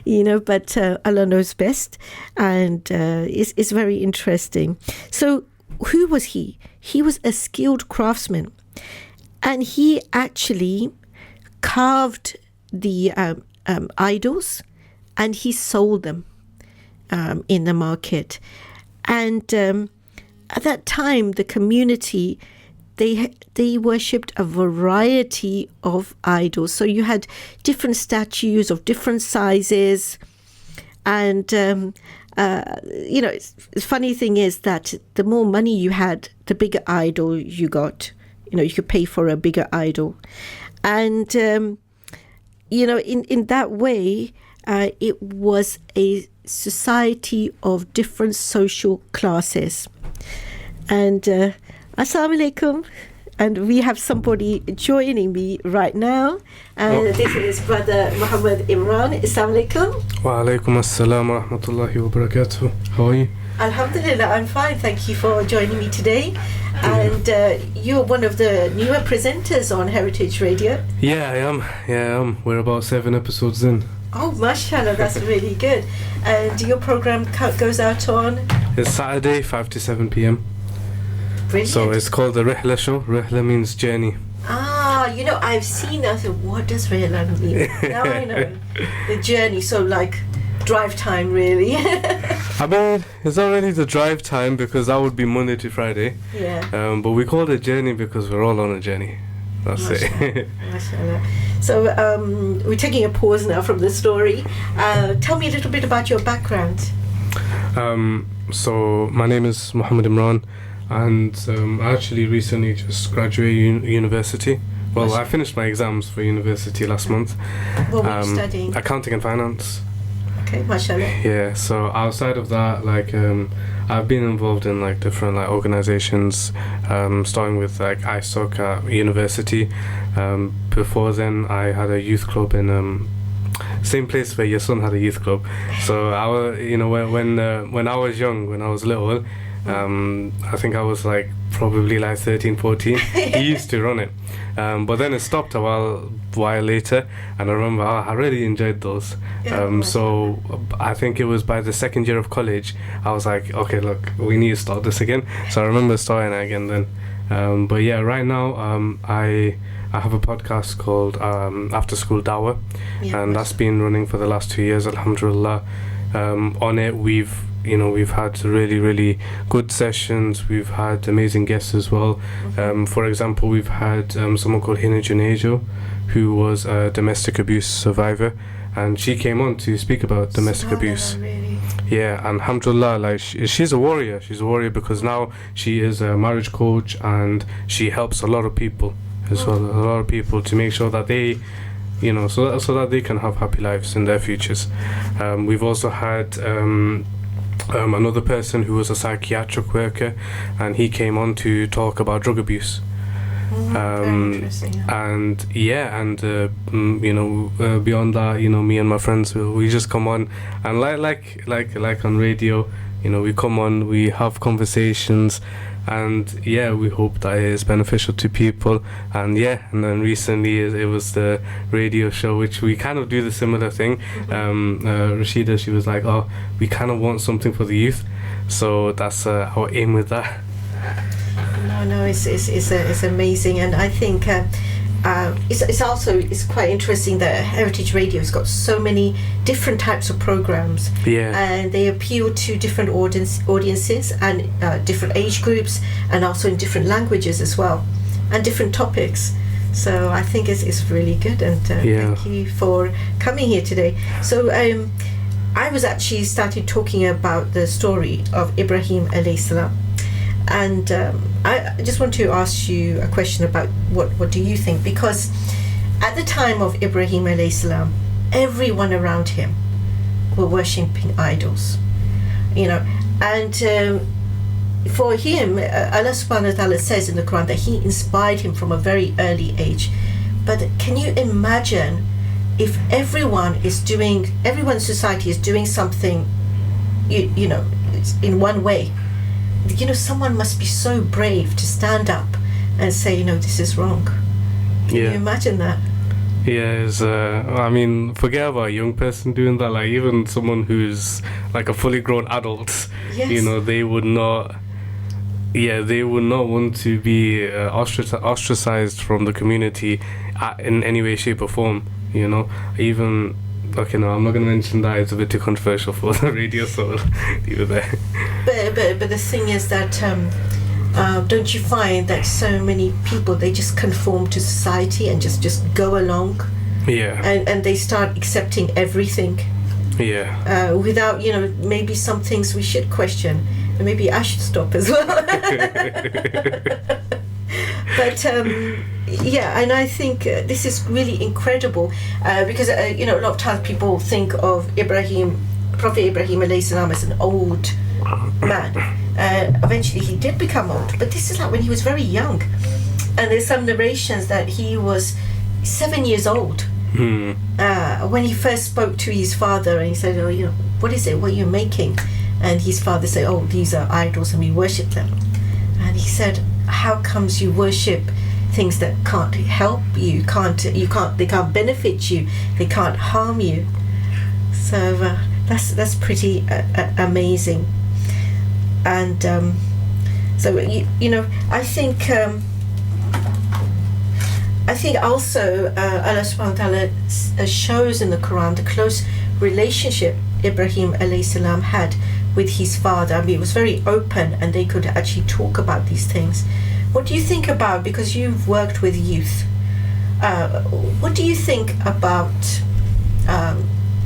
but Allah knows best. And it's very interesting. So who was he? He was a skilled craftsman. And he actually carved the idols and he sold them in the market. And at that time, the community, they worshipped a variety of idols. So you had different statues of different sizes. And, the funny thing is that the more money you had, the bigger idol you got. You could pay for a bigger idol. And, in that way, it was a society of different social classes. And Assalamu alaikum. And we have somebody joining me right now. And this is Brother Muhammad Imran. Assalamu alaikum. Wa alaikum assalam wa rahmatullahi wa barakatuh. How are you? Alhamdulillah, I'm fine. Thank you for joining me today. And you're one of the newer presenters on Heritage Radio. Yeah, I am. We're about 7 episodes in. Oh, mashallah, that's really good. And your program goes out on? It's Saturday, 5 to 7 p.m. Brilliant. So it's called the Rihla show. Rihla means journey. I've seen that. What does Rihla mean? Now I know. The journey, so like drive time, really. I mean, it's not really the drive time because that would be Monday to Friday. Yeah. But we call it journey because we're all on a journey. That's it. Mashallah. So we're taking a pause now from the story. Tell me a little bit about your background. So my name is Muhammad Imran, and I actually recently just graduated university. Well, I finished my exams for university last month. What were you studying? Accounting and finance. Okay, mashallah. Yeah, so outside of that, I've been involved in different organizations, starting with ISOC at university. Before then, I had a youth club in same place where your son had a youth club. So I was, when I was young, when I was little, I think I was probably 13, 14. He used to run it. But then it stopped a while later, and I remember I really enjoyed those. So I think it was by the second year of college, I was like, okay, look, we need to start this again. So I remember starting it again then. But yeah, right now I have a podcast called After School Dawah, and that's been running for the last 2 years, alhamdulillah. On it we've had really good sessions. We've had amazing guests as well. For example, we've had someone called Hina Junejo, who was a domestic abuse survivor, and she came on to speak about domestic abuse. Really? Yeah, and alhamdulillah, like she's a warrior. She's a warrior because now she is a marriage coach, and she helps a lot of people as well. A lot of people to make sure that they, so that they can have happy lives in their futures. We've also had another person who was a psychiatric worker, and he came on to talk about drug abuse. Very interesting. And beyond that, me and my friends, we just come on, and like on radio, we come on, we have conversations, and we hope that it is beneficial to people. And then recently it was the radio show, which we kind of do the similar thing. Rashida, she was like, oh, we kind of want something for the youth, so that's our aim with that. No, it's amazing, and I think it's quite interesting that Heritage Radio's got so many different types of programs, and they appeal to different audiences and different age groups, and also in different languages as well, and different topics. So I think it's really good, and thank you for coming here today. So I was actually started talking about the story of Ibrahim alayhi salam. And I just want to ask you a question about what do you think? Because at the time of Ibrahim alayhi salam, everyone around him were worshipping idols, and for him, Allah subhanahu wa ta'ala says in the Quran that he inspired him from a very early age. But can you imagine if everyone's society is doing something, in one way? Someone must be so brave to stand up and say, this is wrong. Can you imagine that? Forget about a young person doing that. Like, even someone who's like a fully grown adult, they would not want to be ostracized from the community in any way, shape or form. Even. Okay, no, I'm not going to mention that. It's a bit too controversial for the radio, so leave it there. But the thing is that don't you find that so many people, they just conform to society and just go along? Yeah. And they start accepting everything. Yeah. Without, maybe some things we should question. And maybe I should stop as well. But and I think this is really incredible because a lot of times people think of Prophet Ibrahim alayhi salam as an old man. Eventually he did become old, but this is like when he was very young, and there's some narrations that he was 7 years old when he first spoke to his father, and he said, what is it, what are you making? And his father said, oh, these are idols and we worship them. And he said, how comes you worship things that can't help you, they can't benefit you, they can't harm you? So that's pretty amazing. And so I think also Allah subhanahu wa ta'ala shows in the Quran the close relationship Ibrahim alayhi salam had with his father. I mean, it was very open, and they could actually talk about these things. What do you think about, because you've worked with youth, what do you think about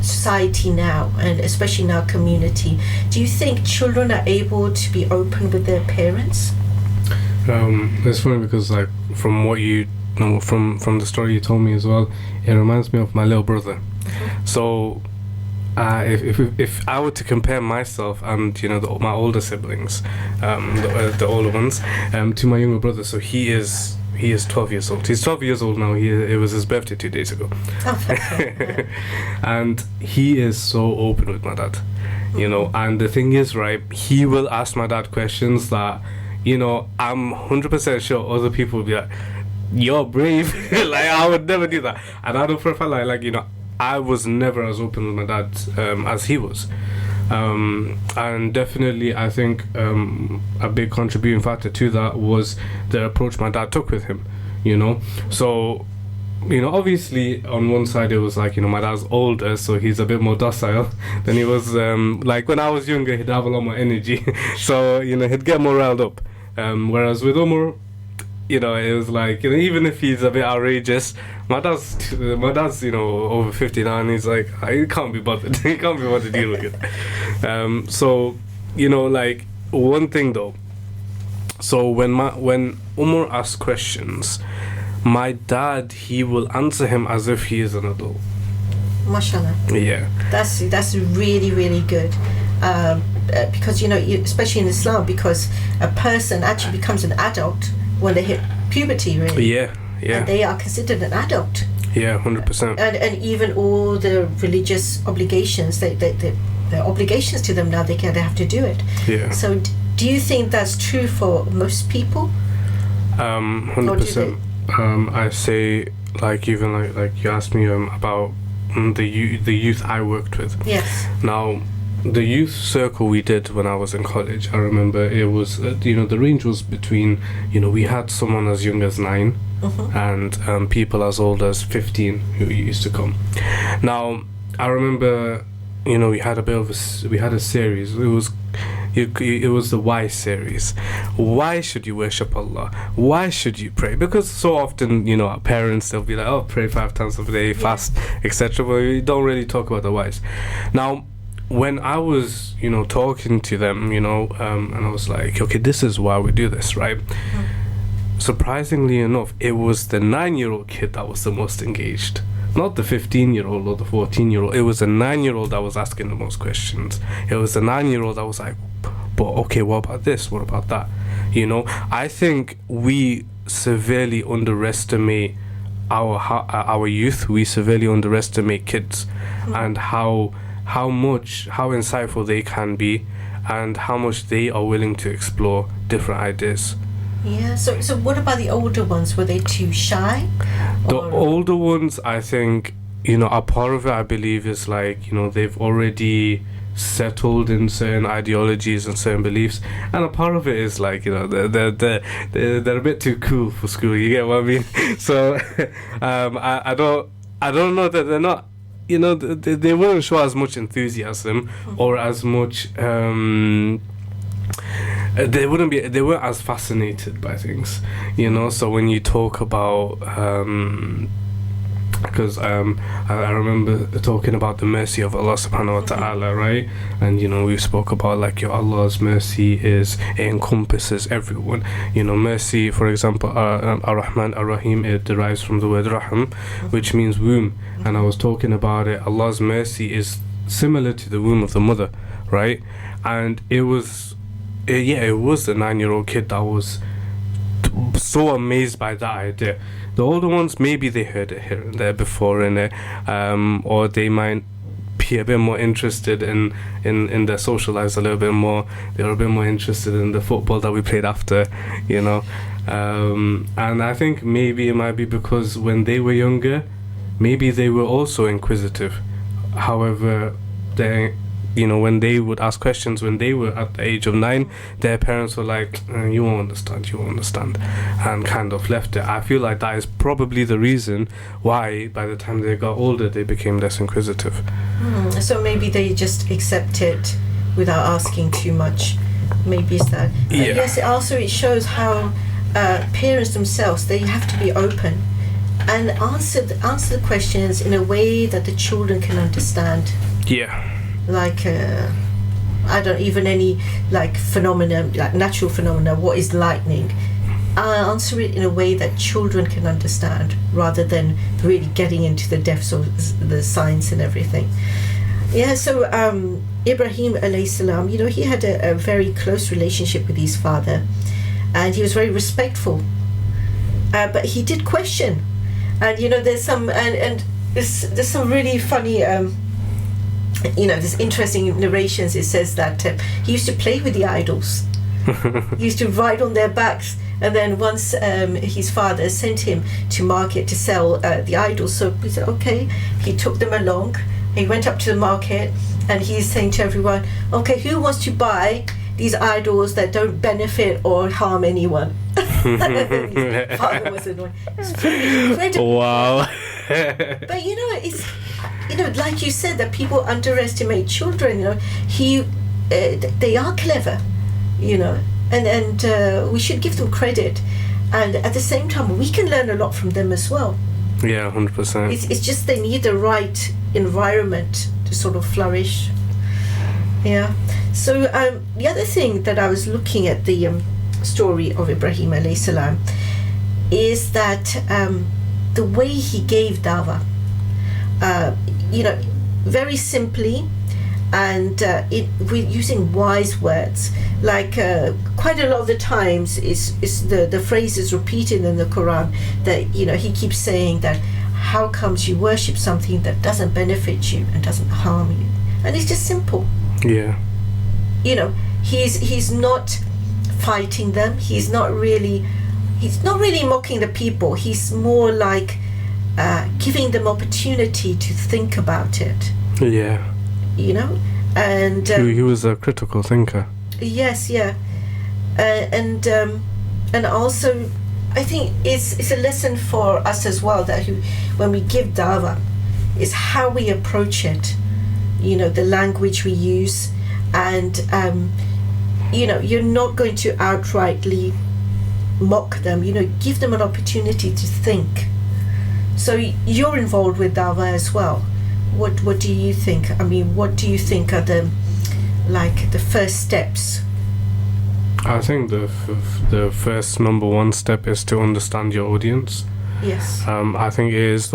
society now, and especially in our community? Do you think children are able to be open with their parents? It's funny because, like, from what you know, from the story you told me as well, it reminds me of my little brother. So if I were to compare myself and my older siblings, the older ones, to my younger brother, so he is 12 years old. He's 12 years old now. It was his birthday 2 days ago. And he is so open with my dad, and the thing is, right, he will ask my dad questions that I'm 100% sure other people will be like, you're brave. Like, I would never do that. And I know for a fact, like I was never as open with my dad as he was. And definitely I think a big contributing factor to that was the approach my dad took with him, you know. So, you know, obviously on one side it was like, you know, my dad's older, so he's a bit more docile than he was like when I was younger. He'd have a lot more energy so, you know, he'd get more riled up, whereas with Umar, you know, it was like, you know, even if he's a bit outrageous, my dad's you know, over 50 now, and he's like, he can't be bothered he can't be bothered dealing with it. So, you know, like, one thing though, so when Umar asks questions, my dad, he will answer him as if he is an adult. Mashallah. Yeah. That's really, really good. Because, you know, especially in Islam, because a person actually becomes an adult when they hit puberty, really. Yeah. And they are considered an adult. Yeah, 100%. And even all the religious obligations, the obligations to them now, they have to do it. Yeah. So do you think that's true for most people? 100%. I say, like, even like you asked me about the youth I worked with. Yes. Now, the youth circle we did when I was in college, I remember it was, you know, the range was between, you know, we had someone as young as 9 and people as old as 15 who used to come. Now, I remember, you know, we had a series. It was the why series. Why should you worship Allah? Why should you pray? Because so often, you know, our parents, they'll be like, oh, pray 5 times a day, fast, etc. But we don't really talk about the whys. Now, when I was, you know, talking to them, you know, and I was like, okay, this is why we do this, right? Surprisingly enough, it was the 9-year-old kid that was the most engaged. Not the 15-year-old or the 14-year-old. It was the 9-year-old that was asking the most questions. It was the 9-year-old that was like, but okay, what about this? What about that? You know, I think we severely underestimate our youth. We severely underestimate kids and how insightful they can be and how much they are willing to explore different ideas. Yeah, so what about the older ones? Were they too shy? The older ones, I think, you know, a part of it, I believe, is like, you know, they've already settled in certain ideologies and certain beliefs, and a part of it is like, you know, they're a bit too cool for school. You get what I mean? So, I don't know that they're not. You know, they wouldn't show as much enthusiasm or as much. They weren't as fascinated by things, you know. So when you talk about, because I remember talking about the mercy of Allah subhanahu wa ta'ala, right? And, you know, we spoke about like your Allah's mercy it encompasses everyone. You know, mercy, for example, Ar-Rahman Ar-Rahim, it derives from the word Rahim, which means womb. And I was talking about it, Allah's mercy is similar to the womb of the mother, right? And it was the 9-year-old kid that was so amazed by that idea. The older ones, maybe they heard it here and there before, or they might be a bit more interested in their social lives a little bit more. They were a bit more interested in the football that we played after, you know. And I think maybe it might be because when they were younger, maybe they were also inquisitive. However, you know, when they would ask questions when they were at the age of 9, their parents were like, you won't understand, and kind of left it. I feel like that is probably the reason why by the time they got older they became less inquisitive. So maybe they just accept it without asking too much. Maybe it's that. Yeah. Yes, it shows how parents themselves, they have to be open and answer the questions in a way that the children can understand. Yeah. Like I don't even any like phenomena, like natural phenomena. What is lightning? I'll answer it in a way that children can understand, rather than really getting into the depths of the science and everything. Yeah. So Ibrahim alayhi salam, you know, he had a very close relationship with his father, and he was very respectful. But he did question, and you know, there's some really funny. You know, there's interesting narrations. It says that he used to play with the idols. He used to ride on their backs, and then once his father sent him to market to sell the idols, so he said okay. He took them along He went up to the market and he's saying to everyone, okay, who wants to buy these idols that don't benefit or harm anyone? His father was annoyed. It's very incredible. Wow. But it's like you said, that people underestimate children. They are clever, and we should give them credit. And at the same time, we can learn a lot from them as well. Yeah, 100%. It's just they need the right environment to sort of flourish. Yeah. So the other thing that I was looking at the story of Ibrahim alayhi salam is that the way he gave dawah, very simply, and we're using wise words. Like quite a lot of the times, is the phrase is repeated in the Quran that he keeps saying that, how comes you worship something that doesn't benefit you and doesn't harm you? And it's just simple. Yeah. He's not fighting them. He's not really mocking the people. He's more like giving them opportunity to think about it. Yeah. And he was a critical thinker. Yes, yeah, and also I think it's a lesson for us as well, that when we give dawah, is how we approach it. The language we use, and you're not going to outrightly mock them. Give them an opportunity to think. So you're involved with dawah as well. What do you think? I mean, what do you think are the first steps? I think the first number one step is to understand your audience. Yes. I think it is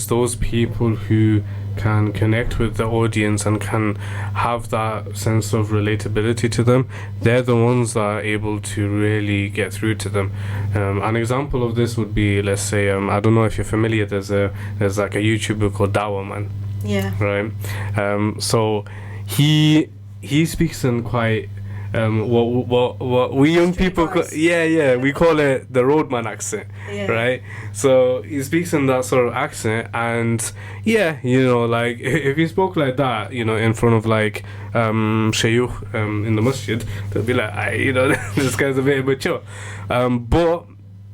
those people who can connect with the audience and can have that sense of relatability to them. They're the ones that are able to really get through to them. An example of this would be, let's say, I don't know if you're familiar. There's like a YouTuber called Dawah Man. Yeah. Right. So he speaks in quite what we young people we call it the roadman accent. Yeah. Right. So he speaks in that sort of accent, and like if he spoke like that, in front of like shayukh in the masjid, they'll be like, this guy's a bit immature. But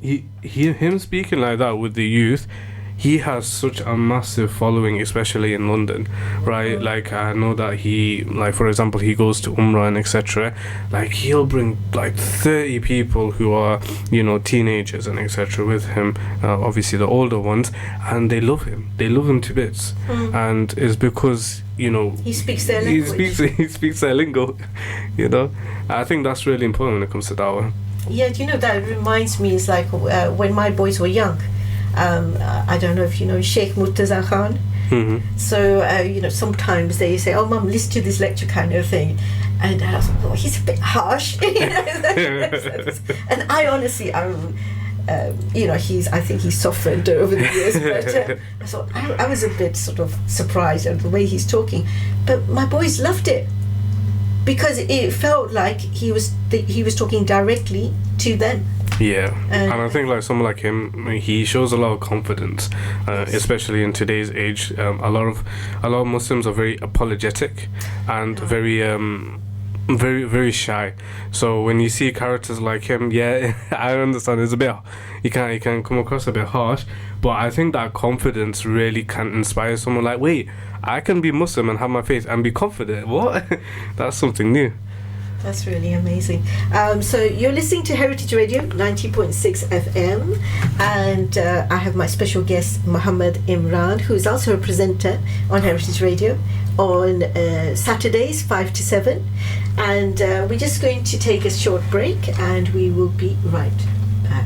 him speaking like that with the youth, he has such a massive following, especially in London, right? Like, I know that he, like, for example, he goes to Umrah and etc. Like, he'll bring like 30 people who are, teenagers and etc. with him, obviously the older ones, and they love him. They love him to bits. And it's because, he speaks their language. He speaks their lingo, I think that's really important when it comes to dawah. Yeah, that reminds me, it's like when my boys were young. I don't know if you know Sheikh Murtaza Khan. Mm-hmm. So sometimes they say, "Oh, Mum, listen to this lecture," kind of thing, and I was like, "Oh, he's a bit harsh." And I honestly, I think he's softened over the years, but I thought I was a bit sort of surprised at the way he's talking, but my boys loved it because it felt like he was talking directly to them. Yeah, and I think like someone like him, he shows a lot of confidence, especially in today's age. A lot of Muslims are very apologetic and very very, very shy. So when you see characters like him, I understand it's a bit, he can come across a bit harsh, but I think that confidence really can inspire someone like, wait, I can be Muslim and have my faith and be confident. What? That's something new. That's really amazing. So you're listening to Heritage Radio 90.6 FM, and I have my special guest Muhammad Imran, who is also a presenter on Heritage Radio on Saturdays 5 to 7, and we're just going to take a short break and we will be right back.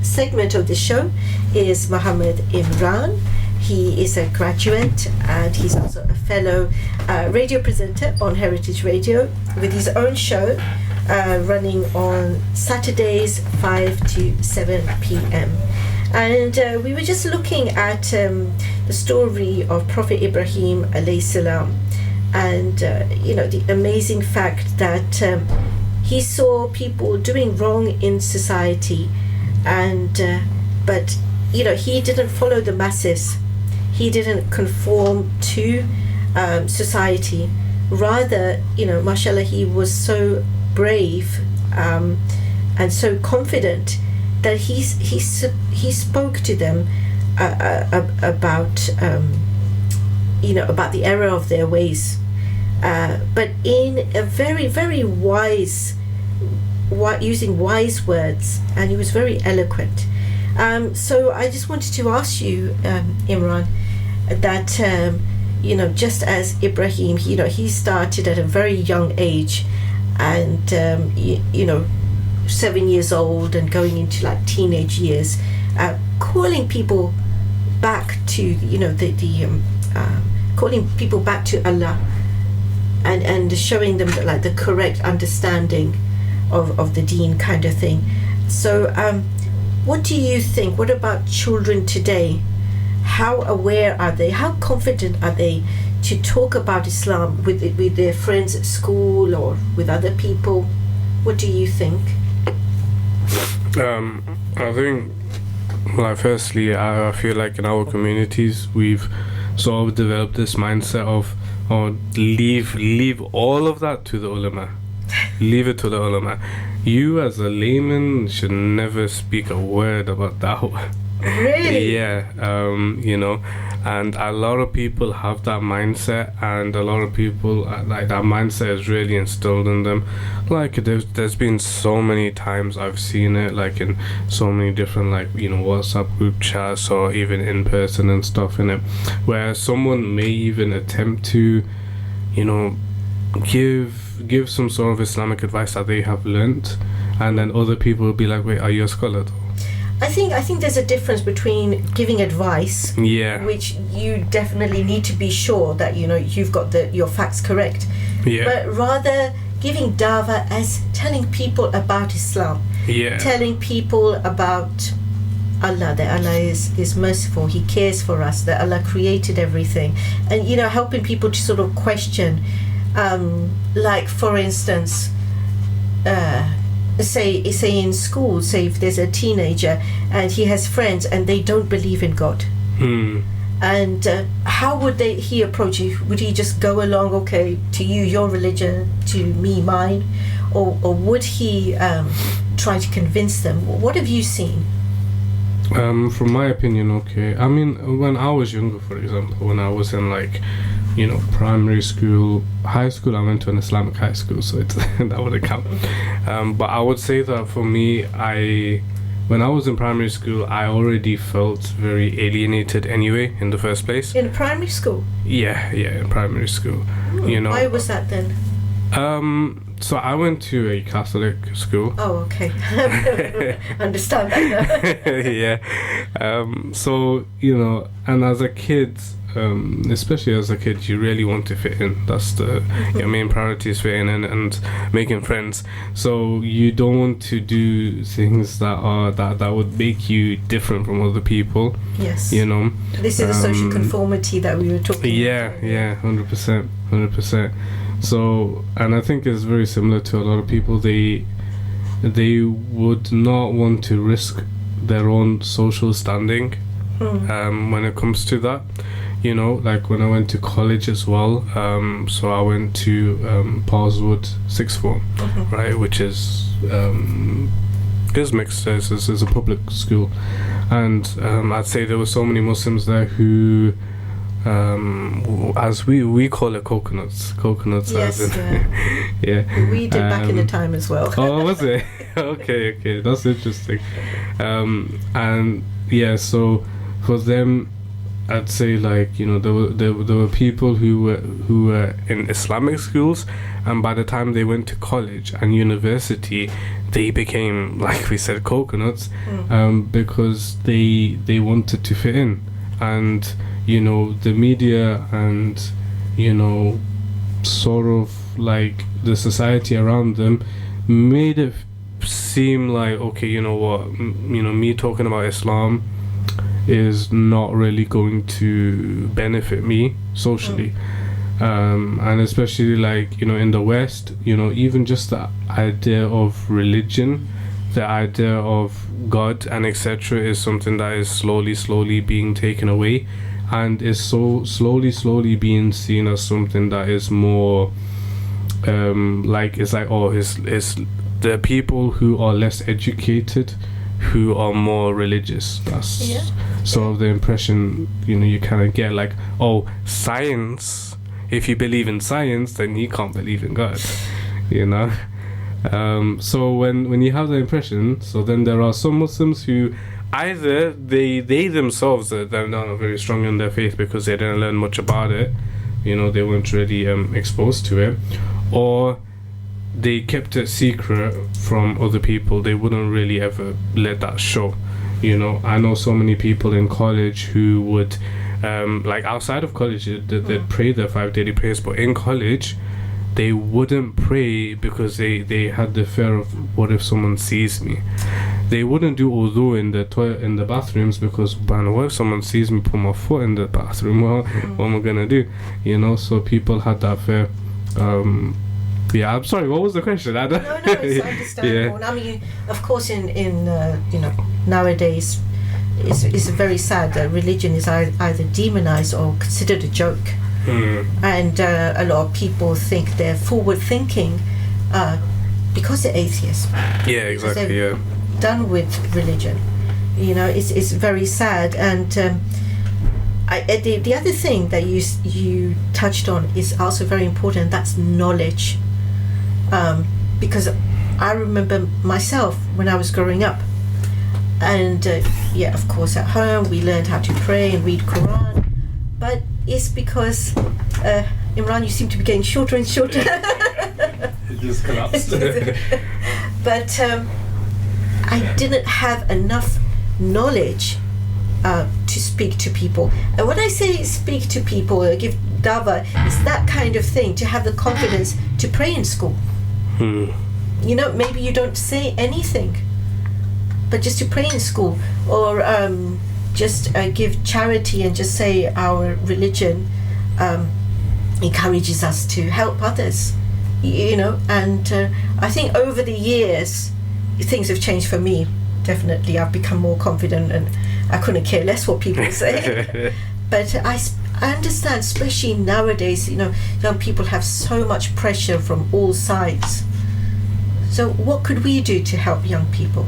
Segment of the show is Muhammad Imran. He is a graduate and he's also a fellow radio presenter on Heritage Radio with his own show running on Saturdays 5 to 7 p.m. And we were just looking at the story of Prophet Ibrahim alayhi salam, and the amazing fact that he saw people doing wrong in society, and but he didn't follow the masses. he didn't conform to society. Rather, mashallah, he was so brave and so confident that he spoke to them about about the error of their ways, but in a very, very wise, using wise words, and he was very eloquent. So I just wanted to ask you, Imran, that just as Ibrahim, he started at a very young age, and 7 years old and going into like teenage years, calling people back to calling people back to Allah, and showing them that, the correct understanding of the deen kind of thing. So what do you think? What about children today? How aware are they? How confident are they to talk about Islam with their friends at school or with other people? What do you think? I think, firstly, I feel like in our communities we've sort of developed this mindset of, leave all of that to the ulama. Leave it to the ulama. You as a layman should never speak a word about dawah. Really? Yeah, and a lot of people have that mindset, and a lot of people that mindset is really instilled in them. There's been so many times I've seen it, in so many different WhatsApp group chats or even in person and stuff in it, where someone may even attempt to give some sort of Islamic advice that they have learnt, and then other people will be like, wait, are you a scholar though? I think there's a difference between giving advice, which you definitely need to be sure that you've got your facts correct, but rather giving dawah as telling people about Islam, telling people about Allah, that Allah is merciful, He cares for us, that Allah created everything, and helping people to sort of question, for instance, say in school, say if there's a teenager and he has friends and they don't believe in God, and how would he approach you? Would he just go along, okay, to you your religion, to me mine, or would he try to convince them? What have you seen? From my opinion, okay, I mean, when I was younger, for example, when I was in primary school, high school, I went to an Islamic high school, so that wouldn't count. But I would say that for me, when I was in primary school, I already felt very alienated anyway in the first place. In primary school? Yeah, in primary school. Why was that then? So I went to a Catholic school. Oh, okay. Understand that now. Yeah. So, and as a kid, especially as a kid, you really want to fit in. That's your main priority is fitting in and making friends. So you don't want to do things that would make you different from other people. Yes. This is the social conformity that we were talking about. Yeah, 100%. So, and I think it's very similar to a lot of people. They would not want to risk their own social standing when it comes to that. When I went to college as well, so I went to Parswood sixth form, right, which is mixed. It's a public school, and I'd say there were so many Muslims there who, as we call it, coconuts. Yes, as in, yeah. We did back in the time as well. Oh, was it? Okay, that's interesting. And yeah, so for them, I'd say there were people who were in Islamic schools, and by the time they went to college and university, they became, like we said, coconuts, because they wanted to fit in, and the media and sort of the society around them made it seem like, okay, me talking about Islam is not really going to benefit me socially, and especially in the West, even just the idea of religion, the idea of God and etc. is something that is slowly being taken away, and it's so slowly being seen as something that is more it's the people who are less educated who are more religious. That's sort of the impression you kind of get, like, oh, science, if you believe in science then you can't believe in God. So when you have the impression, so then there are some Muslims who either they themselves they're not very strong in their faith because they didn't learn much about it, they weren't really exposed to it, or they kept it secret from other people. They wouldn't really ever let that show. I know so many people in college who would outside of college they'd pray their 5 daily prayers, but in college they wouldn't pray because they had the fear of, what if someone sees me? They wouldn't do wudu in the bathrooms because, man, what if someone sees me put my foot in the bathroom? Well, what am I gonna do? So people had that fear. Yeah, I'm sorry, what was the question? No, it's understandable. I mean, of course, in nowadays, it's very sad that religion is either demonized or considered a joke. And a lot of people think they're forward thinking because they're atheists. Yeah, exactly. Yeah. Done with religion. It's very sad. And the other thing that you touched on is also very important. That's knowledge. Because I remember myself when I was growing up, and of course at home we learned how to pray and read Quran, but it's because Imran, you seem to be getting shorter and shorter. It just collapsed. But I didn't have enough knowledge to speak to people. And when I say speak to people or give dawah, it's that kind of thing, to have the confidence to pray in school. Maybe you don't say anything, but just to pray in school, or just give charity and just say our religion encourages us to help others, and I think over the years things have changed for me. Definitely I've become more confident and I couldn't care less what people say. But I understand, especially nowadays, young people have so much pressure from all sides. So what could we do to help young people?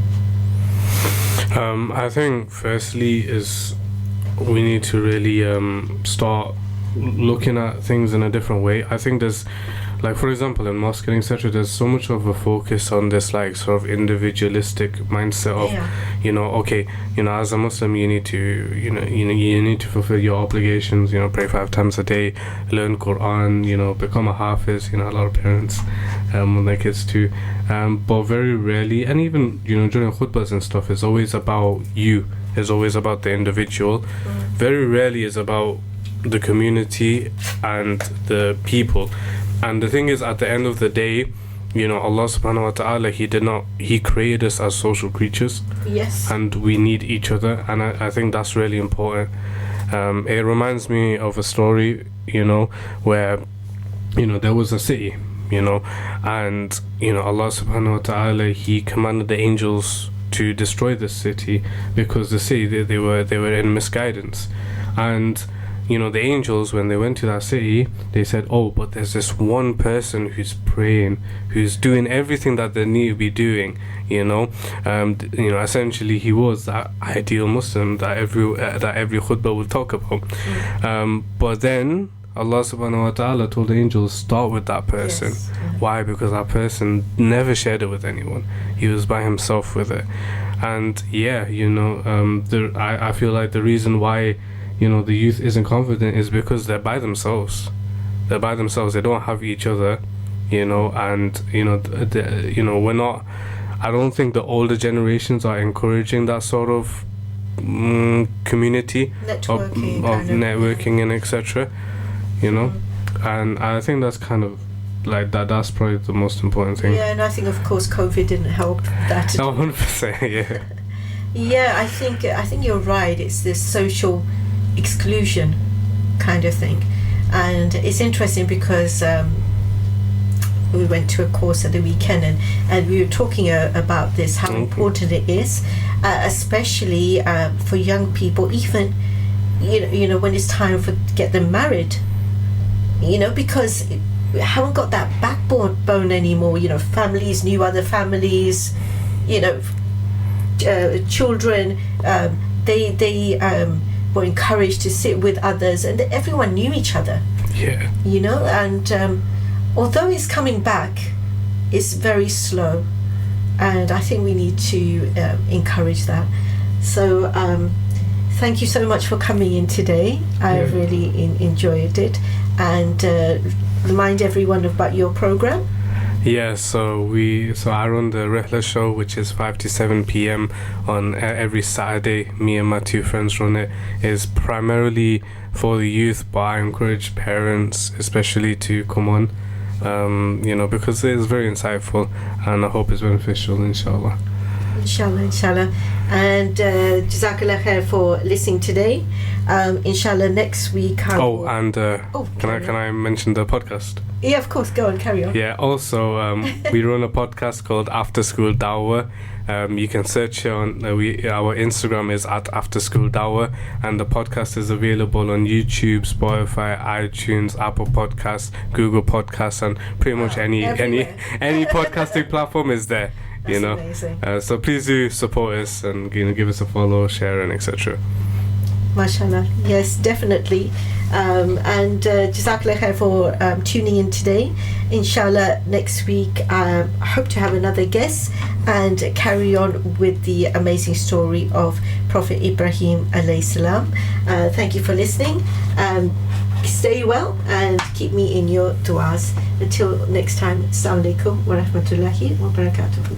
I think firstly is we need to really start looking at things in a different way. I think there's, like, for example, in mosque and etc., there's so much of a focus on this sort of individualistic mindset of okay, as a Muslim you need to you need to fulfill your obligations, pray 5 times a day, learn Quran, become a hafiz. A lot of parents want their kids to, but very rarely, and even during khutbahs and stuff, it's always about you, it's always about the individual. Very rarely is about the community and the people. And the thing is, at the end of the day, Allah subhanahu wa ta'ala, He created us as social creatures. Yes. And we need each other, and I think that's really important. It reminds me of a story, where, there was a city, and, Allah subhanahu wa ta'ala, He commanded the angels to destroy the city because the city, they were in misguidance. And the angels, when they went to that city, they said, oh, but there's this one person who's praying, who's doing everything that they need to be doing, essentially he was that ideal Muslim that every khutbah would talk about. But then Allah subhanahu wa ta'ala told the angels, start with that person. Yes. Why? Because that person never shared it with anyone. He was by himself with it. And I feel like the reason why the youth isn't confident is because they're by themselves. They don't have each other, and we're not. I don't think the older generations are encouraging that sort of community of networking and etc. And I think that's kind of like that. That's probably the most important thing. Yeah, and I think of course COVID didn't help that. 100%. Yeah. Yeah, I think you're right. It's this social exclusion kind of thing, and it's interesting because we went to a course at the weekend and we were talking about this, how important it is, especially for young people, even when it's time for get them married, because we haven't got that backbone anymore. Families, new other families, children, they were encouraged to sit with others, and everyone knew each other. Yeah. And although it's coming back, it's very slow, and I think we need to encourage that. So thank you so much for coming in today. I really enjoyed it, and remind everyone about your program. Yeah, so I run the Rihla show, which is 5 to 7 p.m. on every Saturday. Me and my two friends run it. It's primarily for the youth, but I encourage parents especially to come on, because it's very insightful, and I hope it's beneficial, inshallah. Inshallah. And Jazakallah khair for listening today. Inshallah, next week. Can I mention the podcast? Yeah, of course. Go on, carry on. Yeah. Also, we run a podcast called After School Dawah. You can search it on our Instagram is @AfterSchoolDawah, and the podcast is available on YouTube, Spotify, iTunes, Apple Podcasts, Google Podcasts, and pretty much any podcasting platform is there. That's amazing. So please do support us and give us a follow, share, and etc. Mashallah. Yes, definitely. And Jazakallah khair for tuning in today. Inshallah, next week I hope to have another guest and carry on with the amazing story of Prophet Ibrahim alayhi salam. Thank you for listening. Stay well and keep me in your du'as. Until next time, Assalamu alaikum wa rahmatullahi wa barakatuh.